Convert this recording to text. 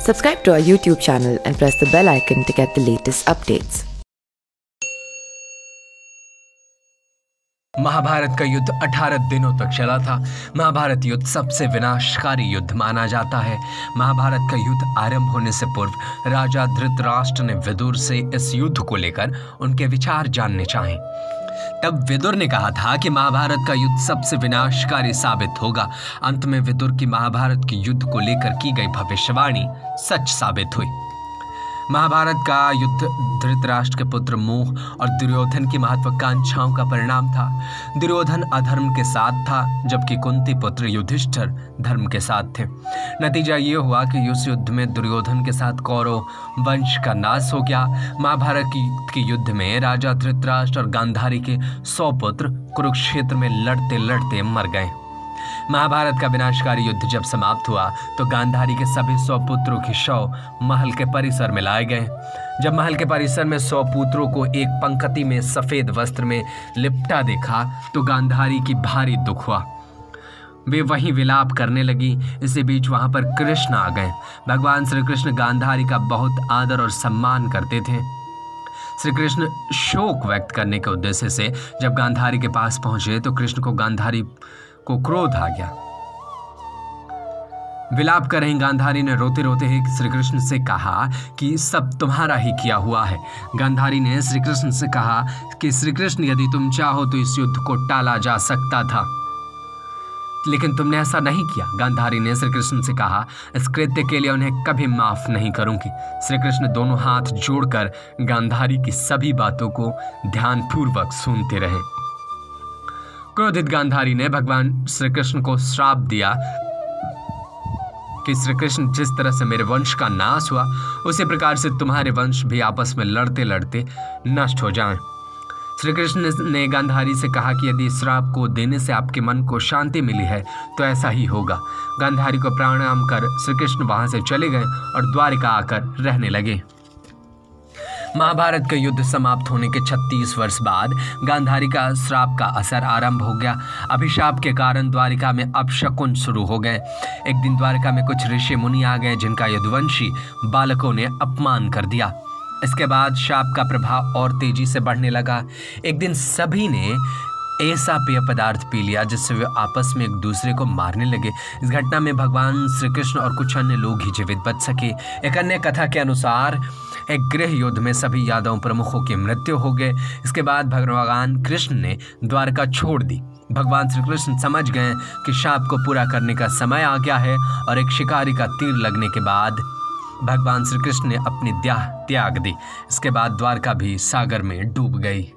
Subscribe to our YouTube channel and press the bell icon to get the latest updates. Mahabharat का युद्ध 18 दिनों तक चला था। महाभारत युद्ध सबसे विनाशकारी युद्ध माना जाता है। महाभारत का युद्ध आरंभ होने से पूर्व राजा धृतराष्ट्र ने विदुर से इस युद्ध को लेकर उनके विचार जानने चाहे। तब विदुर ने कहा था कि महाभारत का युद्ध सबसे विनाशकारी साबित होगा। अंत में विदुर की महाभारत के युद्ध को लेकर की गई भविष्यवाणी सच साबित हुई। महाभारत का युद्ध धृतराष्ट्र के पुत्र मोह और दुर्योधन की महत्वाकांक्षाओं का परिणाम था। दुर्योधन अधर्म के साथ था, जबकि कुंती पुत्र युधिष्ठिर धर्म के साथ थे। नतीजा ये हुआ कि उस युद्ध में दुर्योधन के साथ कौरव वंश का नाश हो गया। महाभारत के युद्ध में राजा धृतराष्ट्र और गांधारी के 100 पुत्र कुरुक्षेत्र में लड़ते लड़ते मर गए। महाभारत का विनाशकारी युद्ध जब समाप्त हुआ तो गांधारी के सभी 100 पुत्रों के शव महल के परिसर में लाए गए। जब महल के परिसर में 100 पुत्रों को एक पंक्ति में सफेद वस्त्र में लिपटा देखा तो गांधारी की भारी दुख हुआ। वे वहीं विलाप करने लगी। इसी बीच वहां पर कृष्ण आ गए। भगवान श्री कृष्ण गांधारी का बहुत आदर और सम्मान करते थे। श्री कृष्ण शोक व्यक्त करने के उद्देश्य से जब गांधारी के पास पहुंचे तो कृष्ण को गांधारी को क्रोध आ गया। विलाप कर रही गांधारी ने रोते रोते ही श्री कृष्ण से कहा कि सब तुम्हारा ही किया हुआ है। गांधारी ने श्री कृष्ण से कहा कि श्री कृष्ण, यदि तुम चाहो तो इस युद्ध को टाला जा सकता था, लेकिन तुमने ऐसा नहीं किया। गांधारी ने श्री कृष्ण से कहा, इस कृत्य के लिए उन्हें कभी माफ नहीं करूंगी। श्री कृष्ण दोनों हाथ जोड़कर गांधारी की सभी बातों को ध्यानपूर्वक सुनते रहे। क्रोधित गांधारी ने भगवान श्री कृष्ण को श्राप दिया कि श्री कृष्ण, जिस तरह से मेरे वंश का नाश हुआ उसी प्रकार से तुम्हारे वंश भी आपस में लड़ते लड़ते नष्ट हो जाएं। श्री कृष्ण ने गांधारी से कहा कि यदि श्राप को देने से आपके मन को शांति मिली है तो ऐसा ही होगा। गांधारी को प्रणाम कर श्री कृष्ण वहां से चले गए और द्वारिका आकर रहने लगे। महाभारत का युद्ध समाप्त होने के 36 वर्ष बाद गांधारी का श्राप का असर आरंभ हो गया। अभिशाप के कारण द्वारिका में अपशकुन शुरू हो गए। एक दिन द्वारिका में कुछ ऋषि मुनि आ गए जिनका यदुवंशी बालकों ने अपमान कर दिया। इसके बाद शाप का प्रभाव और तेजी से बढ़ने लगा। एक दिन सभी ने ऐसा पेय पदार्थ पी लिया जिससे वे आपस में एक दूसरे को मारने लगे। इस घटना में भगवान श्री कृष्ण और कुछ अन्य लोग ही जीवित बच सके। एक अन्य कथा के अनुसार एक गृह युद्ध में सभी यादव प्रमुखों की मृत्यु हो गए। इसके बाद भगवान कृष्ण ने द्वारका छोड़ दी। भगवान श्री कृष्ण समझ गए कि शाप को पूरा करने का समय आ गया है और एक शिकारी का तीर लगने के बाद भगवान श्री कृष्ण ने अपनी देह त्याग दी। इसके बाद द्वारका भी सागर में डूब गई।